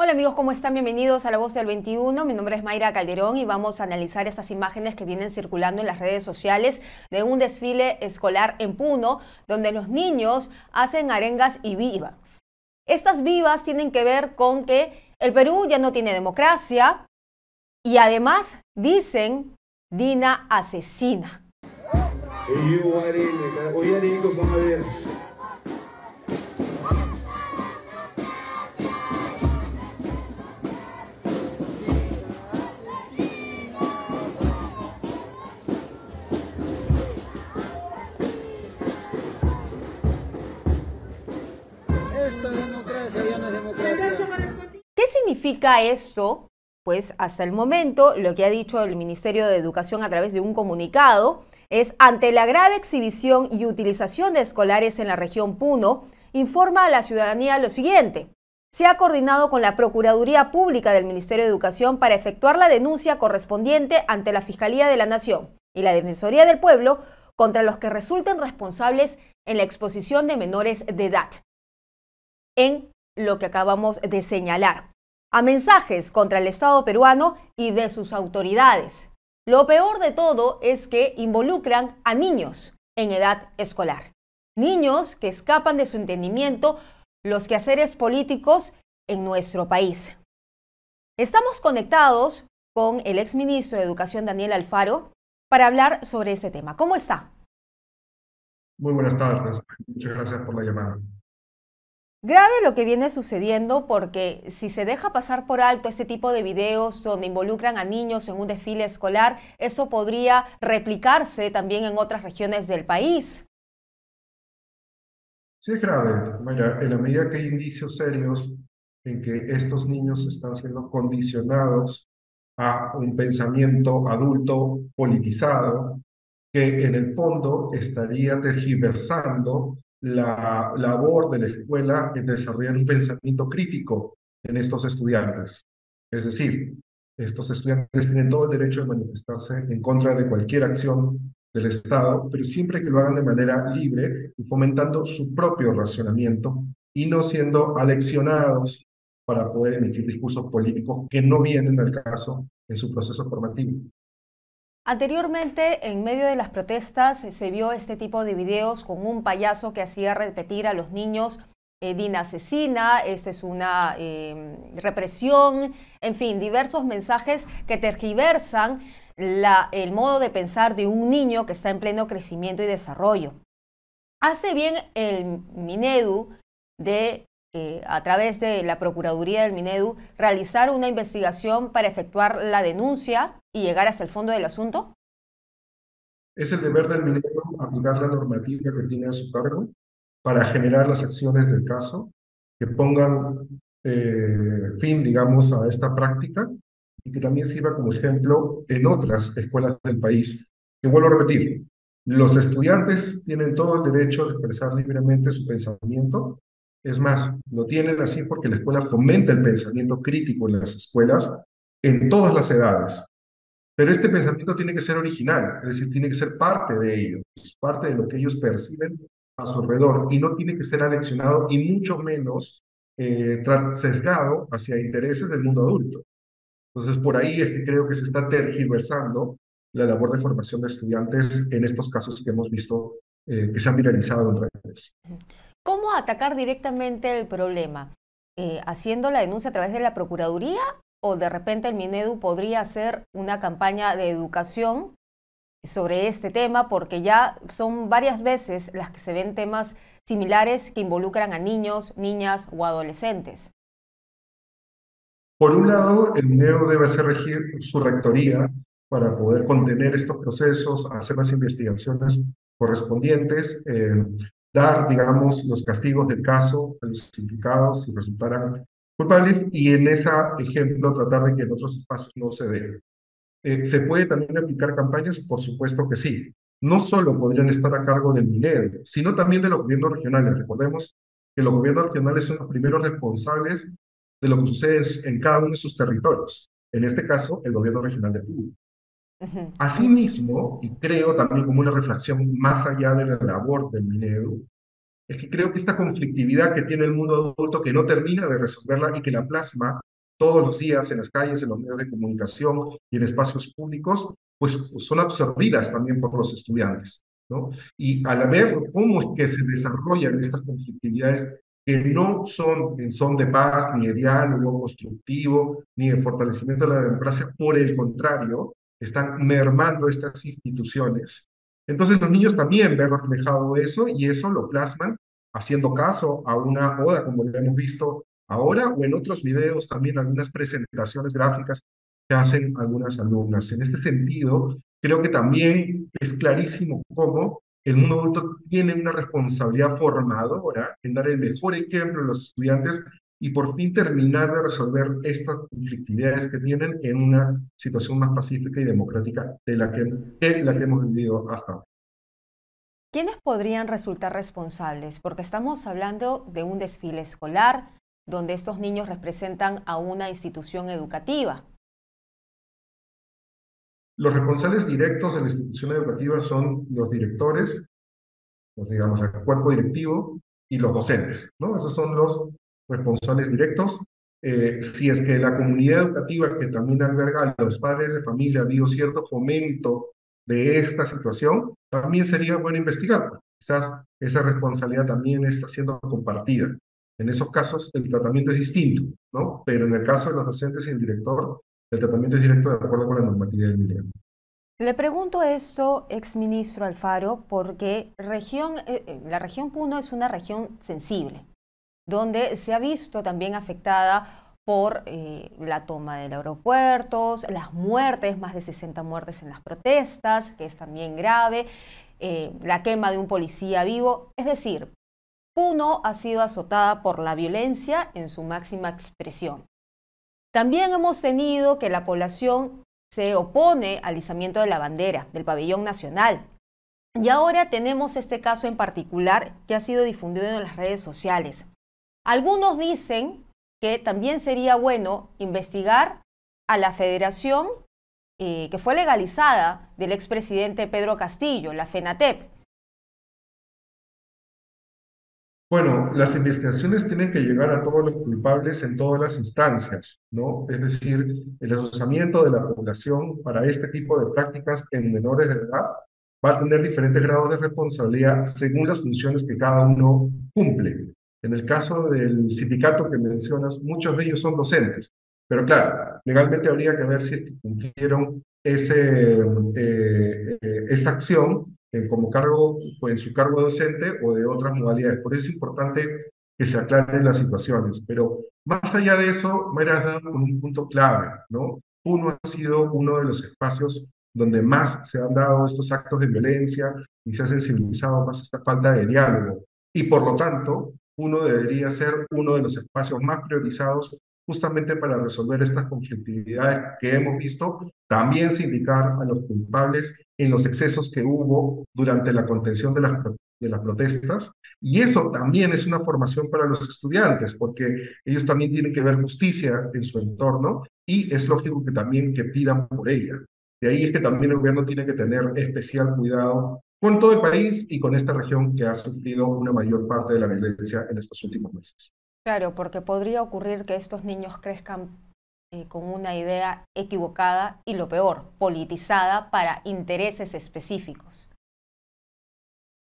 Hola amigos, ¿cómo están? Bienvenidos a La Voz del 21. Mi nombre es Mayra Calderón y vamos a analizar estas imágenes que vienen circulando en las redes sociales de un desfile escolar en Puno, donde los niños hacen arengas y vivas. Estas vivas tienen que ver con que el Perú ya no tiene democracia y además dicen Dina asesina. Esta democracia ya no es democracia. ¿Qué significa esto? Pues hasta el momento lo que ha dicho el Ministerio de Educación a través de un comunicado es: ante la grave exhibición y utilización de escolares en la región Puno, informa a la ciudadanía lo siguiente. Se ha coordinado con la Procuraduría Pública del Ministerio de Educación para efectuar la denuncia correspondiente ante la Fiscalía de la Nación y la Defensoría del Pueblo contra los que resulten responsables en la exposición de menores de edad, en lo que acabamos de señalar, a mensajes contra el Estado peruano y de sus autoridades. Lo peor de todo es que involucran a niños en edad escolar, niños que escapan de su entendimiento los quehaceres políticos en nuestro país. Estamos conectados con el exministro de Educación, Daniel Alfaro, para hablar sobre este tema. ¿Cómo está? Muy buenas tardes, muchas gracias por la llamada. Grave lo que viene sucediendo, porque si se deja pasar por alto este tipo de videos donde involucran a niños en un desfile escolar, eso podría replicarse también en otras regiones del país. Sí es grave, vaya, en la medida que hay indicios serios en que estos niños están siendo condicionados a un pensamiento adulto politizado, que en el fondo estaría tergiversando la labor de la escuela en desarrollar un pensamiento crítico en estos estudiantes. Es decir, estos estudiantes tienen todo el derecho de manifestarse en contra de cualquier acción del Estado, pero siempre que lo hagan de manera libre y fomentando su propio racionamiento y no siendo aleccionados para poder emitir discursos políticos que no vienen al caso en su proceso formativo. Anteriormente, en medio de las protestas, se vio este tipo de videos con un payaso que hacía repetir a los niños Dina asesina, esta es una represión, en fin, diversos mensajes que tergiversan el modo de pensar de un niño que está en pleno crecimiento y desarrollo. Hace bien el Minedu a través de la Procuraduría del Minedu, realizar una investigación para efectuar la denuncia y llegar hasta el fondo del asunto? Es el deber del ministro aplicar la normativa que tiene a su cargo para generar las acciones del caso que pongan fin, digamos, a esta práctica y que también sirva como ejemplo en otras escuelas del país. Que vuelvo a repetir, los estudiantes tienen todo el derecho de expresar libremente su pensamiento. Es más, lo tienen así porque la escuela fomenta el pensamiento crítico en las escuelas en todas las edades. Pero este pensamiento tiene que ser original, es decir, tiene que ser parte de ellos, parte de lo que ellos perciben a su alrededor, y no tiene que ser aleccionado y mucho menos sesgado hacia intereses del mundo adulto. Entonces, por ahí es que creo que se está tergiversando la labor de formación de estudiantes en estos casos que hemos visto que se han viralizado en redes. ¿Cómo atacar directamente el problema? ¿Haciendo la denuncia a través de la Procuraduría? ¿O de repente el Minedu podría hacer una campaña de educación sobre este tema? Porque ya son varias veces las que se ven temas similares que involucran a niños, niñas o adolescentes. Por un lado, el MINEO debe hacer regir su rectoría para poder contener estos procesos, hacer las investigaciones correspondientes, dar, digamos, los castigos del caso a los implicados si resultaran culpables, y en ese ejemplo tratar de que en otros espacios no se dé. ¿Se puede también aplicar campañas? Por supuesto que sí. No solo podrían estar a cargo del MINED, sino también de los gobiernos regionales. Recordemos que los gobiernos regionales son los primeros responsables de lo que sucede en cada uno de sus territorios. En este caso, el gobierno regional de Puno. Asimismo, y creo también como una reflexión más allá de la labor del Minedu, es que creo que esta conflictividad que tiene el mundo adulto, que no termina de resolverla y que la plasma todos los días en las calles, en los medios de comunicación y en espacios públicos, pues son absorbidas también por los estudiantes, ¿no? Y al ver cómo es que se desarrollan estas conflictividades que no son en son de paz, ni de diálogo constructivo, ni de fortalecimiento de la democracia, por el contrario, están mermando estas instituciones. Entonces los niños también ven reflejado eso y eso lo plasman haciendo caso a una oda, como lo hemos visto ahora, o en otros videos también algunas presentaciones gráficas que hacen algunas alumnas. En este sentido, creo que también es clarísimo cómo el mundo adulto tiene una responsabilidad formadora en dar el mejor ejemplo a los estudiantes y por fin terminar de resolver estas conflictividades que tienen en una situación más pacífica y democrática de la que hemos vivido hasta ahora. ¿Quiénes podrían resultar responsables? Porque estamos hablando de un desfile escolar donde estos niños representan a una institución educativa. Los responsables directos de la institución educativa son los directores, digamos, el cuerpo directivo y los docentes, ¿no? Esos son los responsables directos. Si es que la comunidad educativa que también alberga a los padres de familia ha habido cierto fomento de esta situación, también sería bueno investigar. Quizás esa responsabilidad también está siendo compartida. En esos casos el tratamiento es distinto, ¿no? Pero en el caso de los docentes y el director, el tratamiento es directo de acuerdo con la normatividad del MINEO. Le pregunto esto, exministro Alfaro, porque la región Puno es una región sensible, donde se ha visto también afectada por la toma de los aeropuertos, las muertes, más de 60 muertes en las protestas, que es también grave, la quema de un policía vivo. Es decir, Puno ha sido azotada por la violencia en su máxima expresión. También hemos tenido que la población se opone al izamiento de la bandera del pabellón nacional. Y ahora tenemos este caso en particular que ha sido difundido en las redes sociales. Algunos dicen que también sería bueno investigar a la federación que fue legalizada del expresidente Pedro Castillo, la FENATEP. Bueno, las investigaciones tienen que llegar a todos los culpables en todas las instancias, ¿no? Es decir, el asociamiento de la población para este tipo de prácticas en menores de edad va a tener diferentes grados de responsabilidad según las funciones que cada uno cumple. En el caso del sindicato que mencionas, muchos de ellos son docentes, pero claro, legalmente habría que ver si cumplieron esa acción como cargo, o en su cargo docente o de otras modalidades. Por eso es importante que se aclaren las situaciones. Pero más allá de eso, me has dado con un punto clave, ¿no? Uno ha sido uno de los espacios donde más se han dado estos actos de violencia y se ha sensibilizado más esta falta de diálogo. Y por lo tanto, uno debería ser uno de los espacios más priorizados justamente para resolver estas conflictividades que hemos visto, también sindicar a los culpables en los excesos que hubo durante la contención de las protestas. Y eso también es una formación para los estudiantes, porque ellos también tienen que ver justicia en su entorno y es lógico que también que pidan por ella. De ahí es que también el gobierno tiene que tener especial cuidado con todo el país y con esta región que ha sufrido una mayor parte de la violencia en estos últimos meses. Claro, porque podría ocurrir que estos niños crezcan con una idea equivocada y lo peor, politizada para intereses específicos.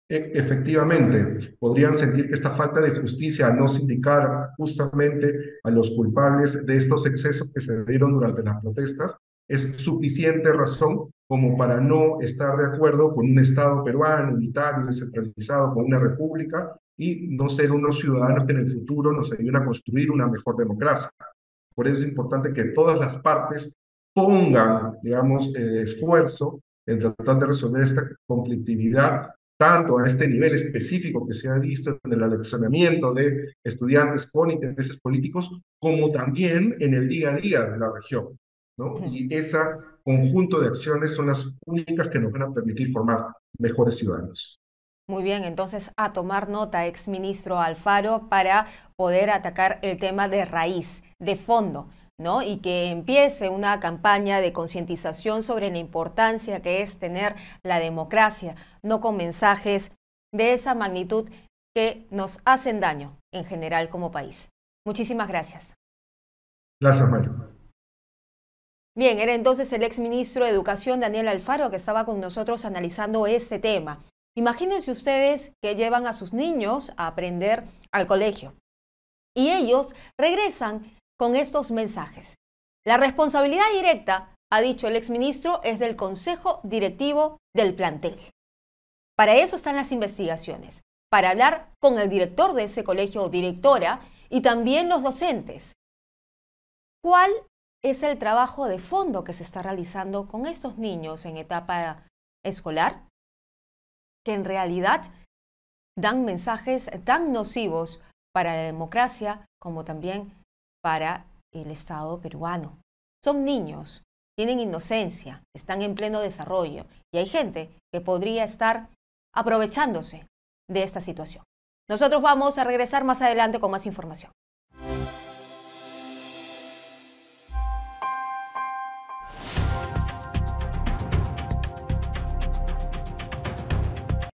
Efectivamente, podrían sentir que esta falta de justicia al no sindicar justamente a los culpables de estos excesos que se dieron durante las protestas es suficiente razón como para no estar de acuerdo con un Estado peruano, unitario, descentralizado, con una república y no ser unos ciudadanos que en el futuro nos ayuden a construir una mejor democracia. Por eso es importante que todas las partes pongan, digamos, esfuerzo en tratar de resolver esta conflictividad, tanto a este nivel específico que se ha visto en el alexionamiento de estudiantes con intereses políticos, como también en el día a día de la región, ¿no? Y ese conjunto de acciones son las únicas que nos van a permitir formar mejores ciudadanos. Muy bien, entonces a tomar nota, exministro Alfaro, para poder atacar el tema de raíz, de fondo, ¿no? Y que empiece una campaña de concientización sobre la importancia que es tener la democracia, no con mensajes de esa magnitud que nos hacen daño en general como país. Muchísimas gracias. Gracias, Mario. Bien, era entonces el exministro de Educación, Daniel Alfaro, que estaba con nosotros analizando este tema. Imagínense ustedes que llevan a sus niños a aprender al colegio y ellos regresan con estos mensajes. La responsabilidad directa, ha dicho el exministro, es del consejo directivo del plantel. Para eso están las investigaciones, para hablar con el director de ese colegio o directora y también los docentes. ¿Cuál es el trabajo de fondo que se está realizando con estos niños en etapa escolar? Que en realidad dan mensajes tan nocivos para la democracia como también para el Estado peruano. Son niños, tienen inocencia, están en pleno desarrollo y hay gente que podría estar aprovechándose de esta situación. Nosotros vamos a regresar más adelante con más información.